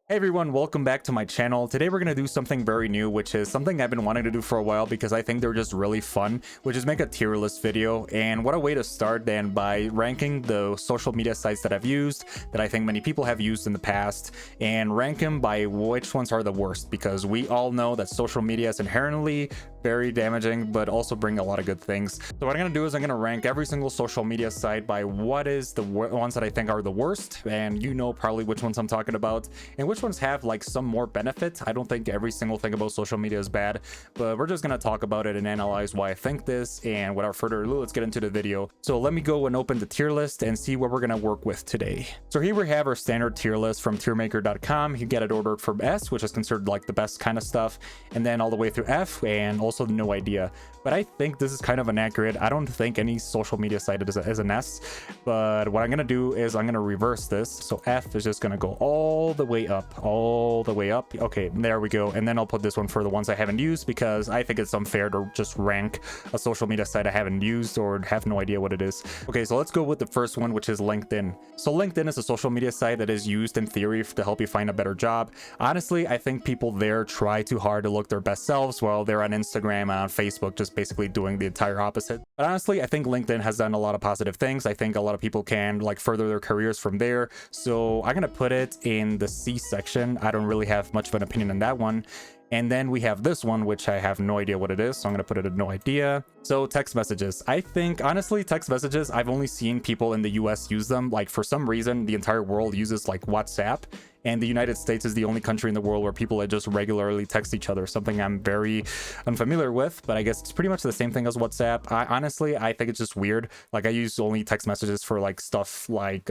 Hey everyone, welcome back to my channel. Today we're going to do something very new, which is something I've been wanting to do for a while because I think they're just really fun, which is make a tier list video. And what a way to start than by ranking the social media sites that I've used, that I think many people have used in the past, and rank them by which ones are the worst, because we all know that social media is inherently very damaging, but also bring a lot of good things. So what I'm going to do is I'm going to rank every single social media site by what is the ones that I think are the worst, and you know probably which ones I'm talking about, and which ones have like some more benefit. I don't think every single thing about social media is bad, but we're just going to talk about it and analyze why I think this. And without further ado, let's get into the video. So let me go and open the tier list and see what we're going to work with today. So here we have our standard tier list from tiermaker.com. You get it ordered from S, which is considered like the best kind of stuff, and then all the way through F, and also no idea. But I think this is kind of inaccurate. I don't think any social media site is an S, but what I'm going to do is I'm going to reverse this. So F is just going to go all the way up. Okay, there we go. And then I'll put this one for the ones I haven't used, because I think it's unfair to just rank a social media site I haven't used or have no idea what it is. Okay, so let's go with the first one, which is LinkedIn. So LinkedIn is a social media site that is used in theory to help you find a better job. Honestly, I think people there try too hard to look their best selves while they're on Instagram and on Facebook just basically doing the entire opposite. But honestly, I think LinkedIn has done a lot of positive things. I think a lot of people can like further their careers from there. So I'm gonna put it in the C section. I don't really have much of an opinion on that one. And then we have this one, which I have no idea what it is, so I'm going to put it at no idea. So text messages. I think, honestly, text messages, I've only seen people in the US use them. Like, for some reason, the entire world uses, like, WhatsApp. And the United States is the only country in the world where people just regularly text each other, something I'm very unfamiliar with, but I guess it's pretty much the same thing as WhatsApp. Honestly, I think it's just weird. Like, I use only text messages for, like, stuff like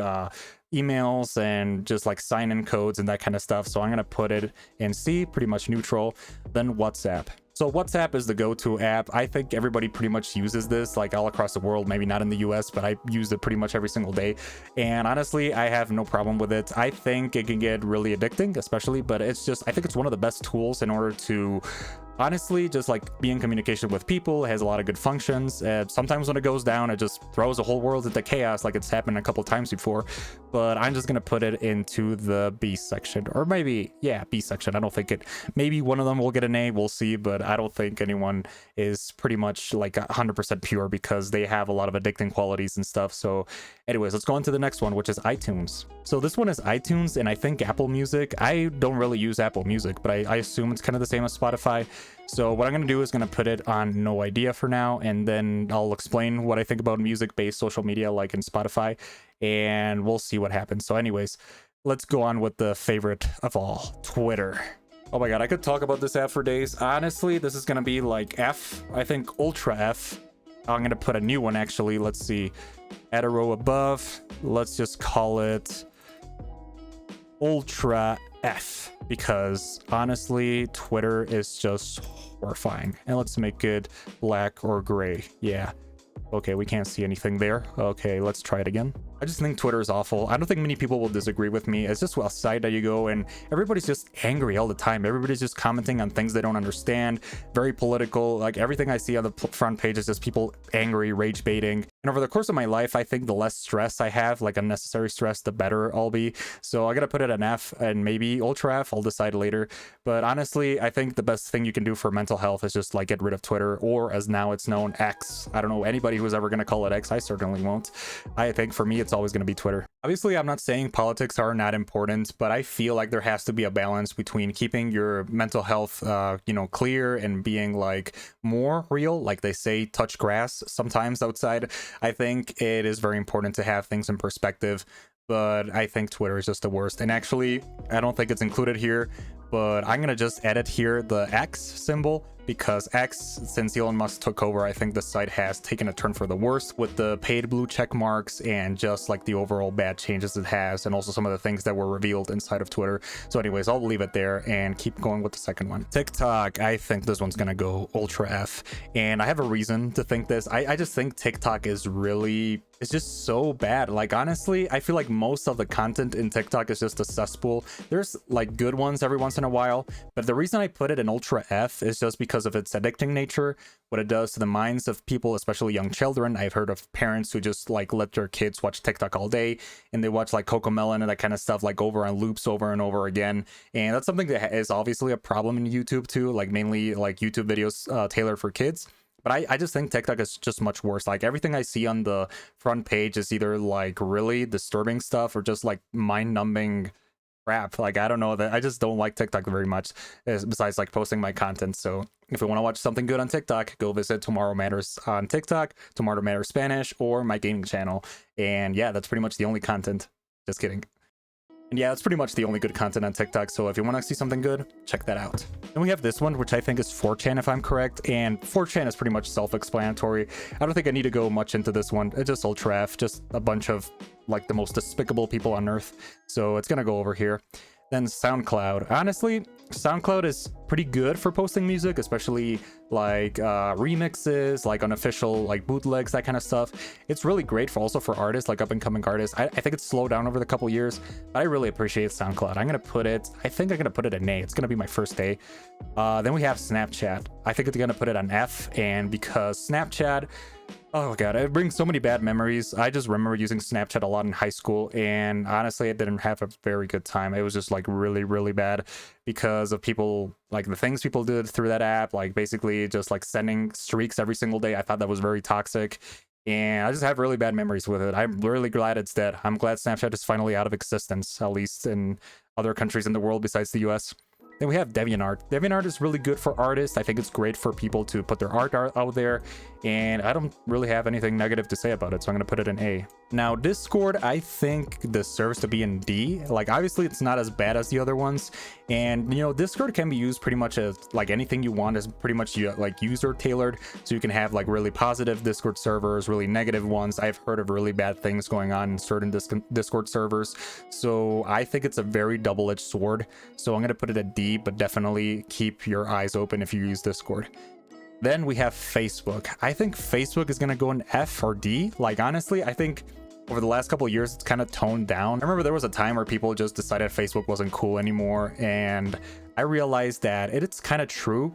emails and just like sign-in codes and that kind of stuff. So I'm going to put it in C, pretty much neutral. Then WhatsApp. So WhatsApp is the go-to app. I think everybody pretty much uses this like all across the world, maybe not in the US, but I use it pretty much every single day. And honestly, I have no problem with it. I think it can get really addicting, especially, but it's just, I think it's one of the best tools in order to honestly just like be in communication with people. It has a lot of good functions. Sometimes when it goes down, it just throws the whole world into chaos, like it's happened a couple times before. But I'm just gonna put it into the B section, or maybe, yeah, B section. I don't think it, maybe one of them will get an A, we'll see, but I don't think anyone is pretty much like 100% pure, because they have a lot of addicting qualities and stuff. So anyways, let's go on to the next one, which is iTunes. So this one is iTunes, and I think Apple Music. I don't really use Apple Music, but I assume it's kind of the same as Spotify. So what I'm going to do is going to put it on no idea for now, and then I'll explain what I think about music-based social media like in Spotify, and we'll see what happens. So anyways, let's go on with the favorite of all, Twitter. Oh my god, I could talk about this app for days. Honestly, this is going to be like F, I think Ultra F. I'm going to put a new one actually. Let's see. Add a row above. Let's just call it Ultra F, because honestly, Twitter is just horrifying. And let's make it black or gray. Yeah. Okay, we can't see anything there. Okay, let's try it again. I just think Twitter is awful. I don't think many people will disagree with me. It's just a site that you go and everybody's just angry all the time. Everybody's just commenting on things they don't understand. Very political. Like everything I see on the front page is just people angry, rage baiting. And over the course of my life, I think the less stress I have, like unnecessary stress, the better I'll be. So I gotta put it an F and maybe Ultra F. I'll decide later. But honestly, I think the best thing you can do for mental health is just like get rid of Twitter, or as now it's known, X. I don't know anybody who's ever gonna call it X. I certainly won't. I think for me, it's always going to be Twitter. Obviously, I'm not saying politics are not important, but I feel like there has to be a balance between keeping your mental health, clear, and being like more real. Like they say, touch grass sometimes outside. I think it is very important to have things in perspective, but I think Twitter is just the worst. And actually, I don't think it's included here, but I'm going to just edit here the X symbol, because X, since Elon Musk took over, I think the site has taken a turn for the worse with the paid blue check marks and just like the overall bad changes it has, and also some of the things that were revealed inside of Twitter. So anyways, I'll leave it there and keep going with the second one. TikTok, I think this one's gonna go Ultra F, and I have a reason to think this. I just think TikTok is really, it's just so bad. Like honestly, I feel like most of the content in TikTok is just a cesspool. There's like good ones every once in a while, but the reason I put it in Ultra F is just because because of its addicting nature, what it does to the minds of people, especially young children. I've heard of parents who just like let their kids watch TikTok all day, and they watch like Cocomelon and that kind of stuff like over on loops over and over again. And that's something that is obviously a problem in YouTube too, like mainly like YouTube videos tailored for kids. But I just think TikTok is just much worse. Like everything I see on the front page is either like really disturbing stuff or just like mind-numbing crap. Like I don't know, that I just don't like TikTok very much, besides like posting my content. So if you want to watch something good on TikTok, go visit Tomorrow Matters on TikTok, Tomorrow Matters Spanish, or my gaming channel. And yeah, that's pretty much the only content. Just kidding. And yeah, that's pretty much the only good content on TikTok, so if you want to see something good, check that out. Then we have this one, which I think is 4chan if I'm correct, and 4chan is pretty much self-explanatory. I don't think I need to go much into this one. It's just ultra-F, just a bunch of like the most despicable people on earth, so it's gonna go over here. Then SoundCloud. Honestly, SoundCloud is pretty good for posting music, especially like remixes, like unofficial like bootlegs, that kind of stuff. It's really great for also for artists, like up and coming artists. I think it's slowed down over the couple years, but I really appreciate SoundCloud. I'm gonna put it, I think I'm gonna put it an A. It's gonna be my first A. Then we have Snapchat. I think it's gonna put it on F, and because Snapchat, oh god, it brings so many bad memories. I just remember using Snapchat a lot in high school, and honestly, I didn't have a very good time. It was just like really, really bad because of people, like the things people did through that app, like basically just like sending streaks every single day. I thought that was very toxic, and I just have really bad memories with it. I'm really glad it's dead. I'm glad Snapchat is finally out of existence, at least in other countries in the world besides the US. Then we have DeviantArt. DeviantArt is really good for artists. I think it's great for people to put their art out there, and I don't really have anything negative to say about it, so I'm gonna put it in A. Now, Discord, I think deserves to be in D. Like, obviously, it's not as bad as the other ones, and you know, Discord can be used pretty much as like anything you want is pretty much like user tailored, so you can have like really positive Discord servers, really negative ones. I've heard of really bad things going on in certain Discord servers, so I think it's a very double-edged sword. So I'm gonna put it at D, but definitely keep your eyes open if you use Discord. Then we have Facebook. I think Facebook is gonna go in F or D. Like honestly, I think over the last couple of years it's kind of toned down. I remember there was a time where people just decided Facebook wasn't cool anymore, and I realized that it's kind of true,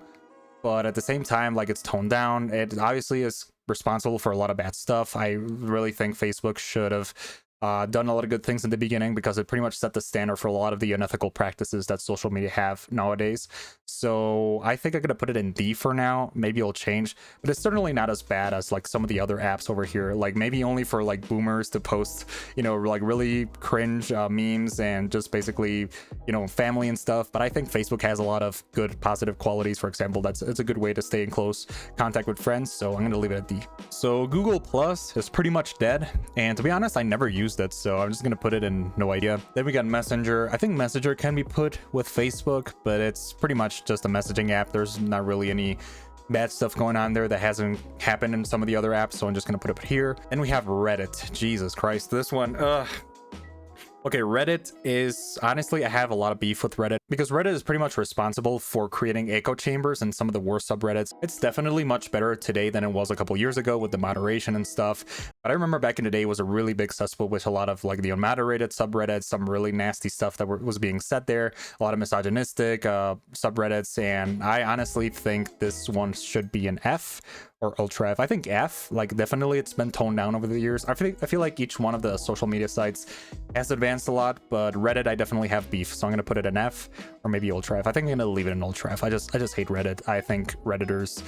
but at the same time, like, it's toned down. It obviously is responsible for a lot of bad stuff. I really think Facebook should have done a lot of good things in the beginning, because it pretty much set the standard for a lot of the unethical practices that social media have nowadays. So I think I'm gonna put it in D for now. Maybe it'll change, but it's certainly not as bad as like some of the other apps over here. Like maybe only for like boomers to post, you know, like really cringe memes and just basically, you know, family and stuff. But I think Facebook has a lot of good positive qualities. For example, it's a good way to stay in close contact with friends. So I'm gonna leave it at D. So Google Plus is pretty much dead, and to be honest, I never used it, so I'm just gonna put it in no idea. Then we got Messenger. I think Messenger can be put with Facebook, but it's pretty much just a messaging app. There's not really any bad stuff going on there that hasn't happened in some of the other apps, so I'm just gonna put it here. Then we have Reddit. Jesus Christ, this one, okay, Reddit is, honestly, I have a lot of beef with Reddit, because Reddit is pretty much responsible for creating echo chambers in some of the worst subreddits. It's definitely much better today than it was a couple years ago with the moderation and stuff. But I remember back in the day, it was a really big cesspool with a lot of like the unmoderated subreddits, some really nasty stuff that was being said there, a lot of misogynistic subreddits, and I honestly think this one should be an F or ultra F. I think F, like definitely it's been toned down over the years. I feel like each one of the social media sites has advanced a lot, but Reddit I definitely have beef, so I'm gonna put it in F or maybe ultra F. I think I'm gonna leave it in ultra F. I just hate Reddit. I think Redditors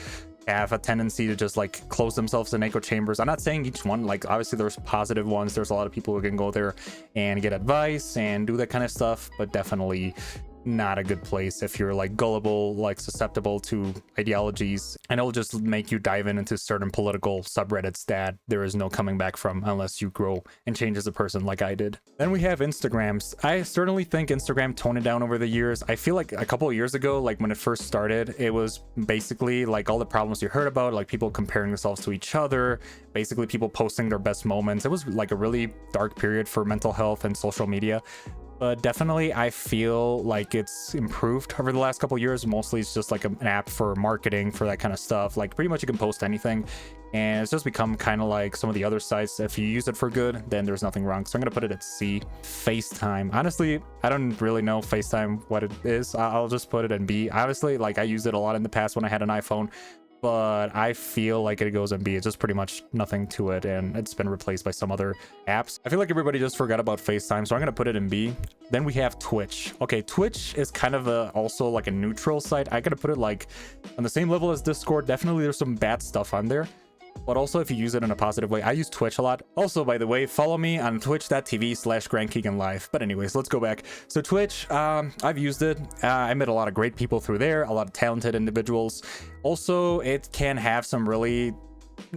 have a tendency to just like close themselves in echo chambers. I'm not saying each one, like obviously there's positive ones. There's a lot of people who can go there and get advice and do that kind of stuff, but definitely not a good place if you're like gullible, like susceptible to ideologies, and it'll just make you dive into certain political subreddits that there is no coming back from unless you grow and change as a person like I did. Then we have Instagrams. I certainly think Instagram toned it down over the years. I feel like a couple of years ago, like when it first started, it was basically like all the problems you heard about, like people comparing themselves to each other, basically people posting their best moments. It was like a really dark period for mental health and social media. but definitely I feel like it's improved over the last couple years. Mostly it's just like an app for marketing, for that kind of stuff. Like pretty much you can post anything, and it's just become kind of like some of the other sites. If you use it for good, then there's nothing wrong. So I'm gonna put it at C. FaceTime, honestly, I don't really know FaceTime what it is. I'll just put it in B. Obviously, like I used it a lot in the past when I had an iPhone, but I feel like it goes in B. It's just pretty much nothing to it, and it's been replaced by some other apps. I feel like everybody just forgot about FaceTime, so I'm gonna put it in B. Then we have Twitch. Okay, Twitch is kind of also like a neutral site. I gotta put it like on the same level as Discord. Definitely there's some bad stuff on there, but also if you use it in a positive way. I use Twitch a lot. Also, by the way, follow me on twitch.tv/GrandKeeganLive. But anyways, let's go back. So Twitch, I've used it. I met a lot of great people through there, a lot of talented individuals. Also, it can have some really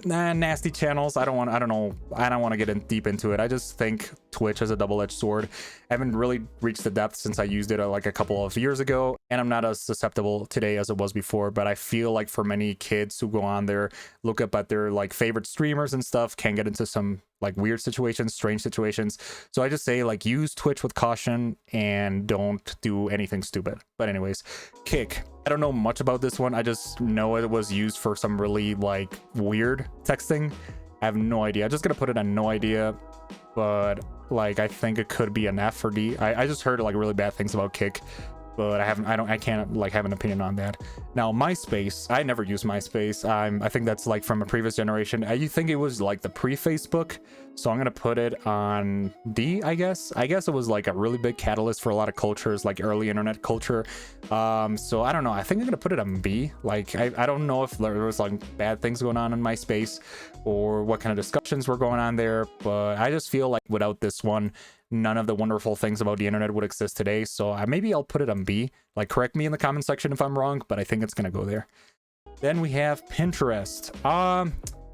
nasty channels. I don't want to get in deep into it. I just think Twitch is a double-edged sword. I haven't really reached the depth since I used it like a couple of years ago, and I'm not as susceptible today as it was before. But I feel like for many kids who go on there, look up at their like favorite streamers and stuff, can get into some like weird situations, strange situations. So I just say like use Twitch with caution and don't do anything stupid. But anyways, Kick. I don't know much about this one. I just know it was used for some really like weird texting. I have no idea. I'm just gonna put it on no idea, but like I think it could be an F or D. I just heard like really bad things about Kick, but I can't like have an opinion on that. Now MySpace, I never used MySpace. I think that's like from a previous generation. You think it was like the pre-Facebook, so I'm gonna put it on D. I guess it was like a really big catalyst for a lot of cultures, like early internet culture. So I don't know, I think I'm gonna put it on B. Like I don't know if there was like bad things going on in MySpace or what kind of discussions were going on there, but I just feel like without this one, none of the wonderful things about the internet would exist today. So maybe I'll put it on B. Like correct me in the comment section if I'm wrong, but I think it's gonna go there. Then we have Pinterest.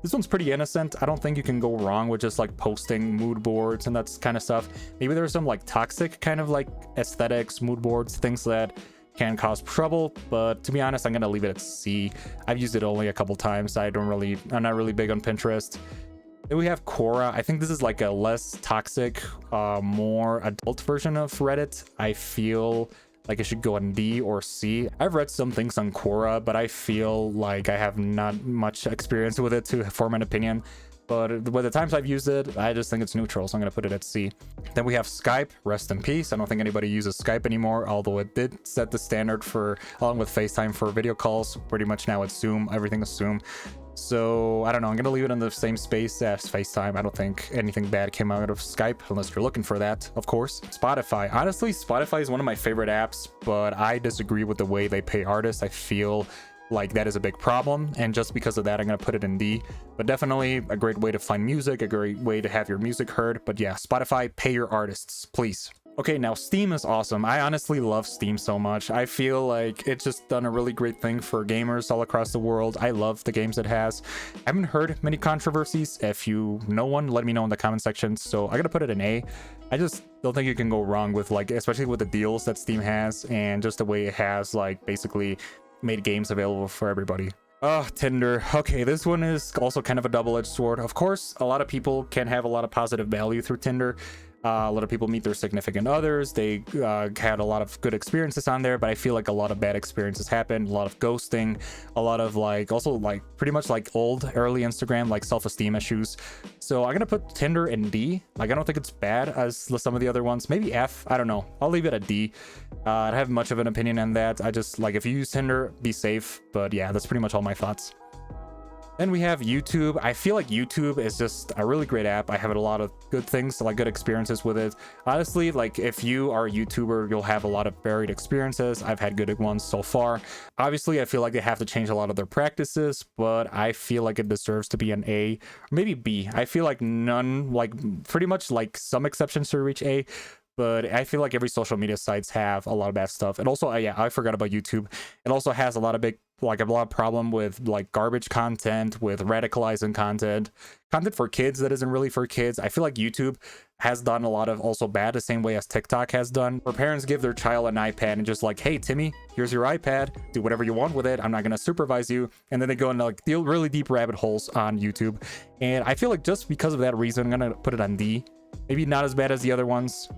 This one's pretty innocent. I don't think you can go wrong with just like posting mood boards and that kind of stuff. Maybe there's some like toxic kind of like aesthetics, mood boards, things that can cause trouble, but to be honest, I'm gonna leave it at C. I've used it only a couple times. I'm not really big on Pinterest. Then we have Quora. I think this is like a less toxic, more adult version of Reddit. I feel like it should go on D or C. I've read some things on Quora, but I feel like I have not much experience with it to form an opinion. But with the times I've used it, I just think it's neutral, so I'm gonna put it at C. Then we have Skype, rest in peace. I don't think anybody uses Skype anymore, although it did set the standard for, along with FaceTime, for video calls. Pretty much now it's Zoom, everything is Zoom. So I don't know, I'm gonna leave it in the same space as FaceTime. I don't think anything bad came out of Skype, unless you're looking for that, of course. Spotify. Honestly, Spotify is one of my favorite apps, but I disagree with the way they pay artists. I feel like that is a big problem, and just because of that, I'm gonna put it in D. But definitely a great way to find music, a great way to have your music heard. But yeah, Spotify, pay your artists, please. Okay, now Steam is awesome. I honestly love Steam so much. I feel like it's just done a really great thing for gamers all across the world. I love the games it has. I haven't heard many controversies. If you know one, let me know in the comment section. So I gotta put it in A. I just don't think you can go wrong with like, especially with the deals that Steam has and just the way it has like basically made games available for everybody. Oh, Tinder. Okay, this one is also kind of a double-edged sword. Of course, a lot of people can have a lot of positive value through Tinder. A lot of people meet their significant others. They had a lot of good experiences on there, but I feel like a lot of bad experiences happened. A lot of ghosting, a lot of like, also like pretty much like early Instagram, like self-esteem issues. So I'm gonna put Tinder in D. Like, I don't think it's bad as some of the other ones. Maybe F, I don't know. I'll leave it at D. I don't have much of an opinion on that. I just like, if you use Tinder, be safe. But yeah, that's pretty much all my thoughts. Then we have YouTube. I feel like YouTube is just a really great app. I have a lot of good things, like good experiences with it. Honestly, like if you are a YouTuber, you'll have a lot of varied experiences. I've had good ones so far. Obviously, I feel like they have to change a lot of their practices, but I feel like it deserves to be an A, or maybe B. I feel like none, like pretty much like some exceptions to reach A, but I feel like every social media sites have a lot of bad stuff. And also, yeah, I forgot about YouTube. It also has a lot of problem with like garbage content, with radicalizing content for kids that isn't really for kids. I feel like YouTube has done a lot of also bad, the same way as TikTok has done, where parents give their child an iPad and just like, hey, Timmy, here's your iPad, do whatever you want with it, I'm not gonna supervise you. And then they go into like really deep rabbit holes on YouTube. And I feel like just because of that reason, I'm gonna put it on D. Maybe not as bad as the other ones,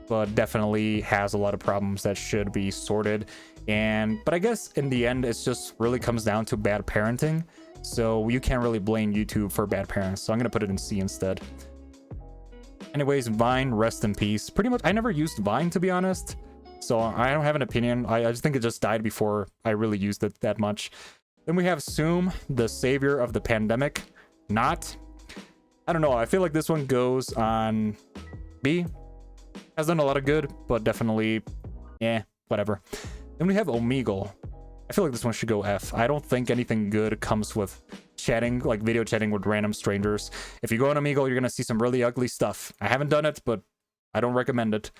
but definitely has a lot of problems that should be sorted. But I guess in the end, it just really comes down to bad parenting. So you can't really blame YouTube for bad parents. So I'm going to put it in C instead. Anyways, Vine, rest in peace. Pretty much, I never used Vine, to be honest. So I don't have an opinion. I just think it just died before I really used it that much. Then we have Zoom, the savior of the pandemic. Not. I don't know. I feel like this one goes on B. Has done a lot of good, but definitely, whatever. Then we have Omegle. I feel like this one should go F. I don't think anything good comes with chatting, like video chatting with random strangers. If you go on Omegle, you're going to see some really ugly stuff. I haven't done it, but I don't recommend it.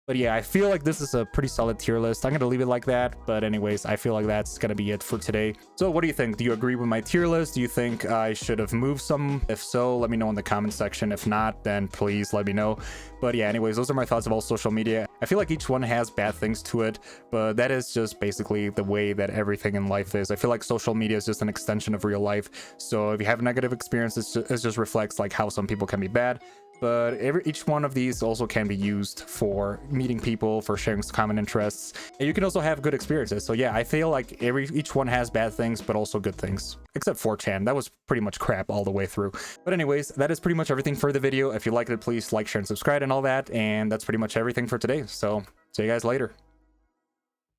But yeah, I feel like this is a pretty solid tier list. I'm going to leave it like that. But anyways, I feel like that's going to be it for today. So what do you think? Do you agree with my tier list? Do you think I should have moved some? If so, let me know in the comment section. If not, then please let me know. But yeah, anyways, those are my thoughts of all social media. I feel like each one has bad things to it, but that is just basically the way that everything in life is. I feel like social media is just an extension of real life. So if you have negative experiences, it just reflects like how some people can be bad. But each one of these also can be used for meeting people, for sharing common interests, and you can also have good experiences. So yeah, I feel like each one has bad things, but also good things. Except 4chan, that was pretty much crap all the way through. But anyways, that is pretty much everything for the video. If you liked it, please like, share, and subscribe and all that. And that's pretty much everything for today. So see you guys later.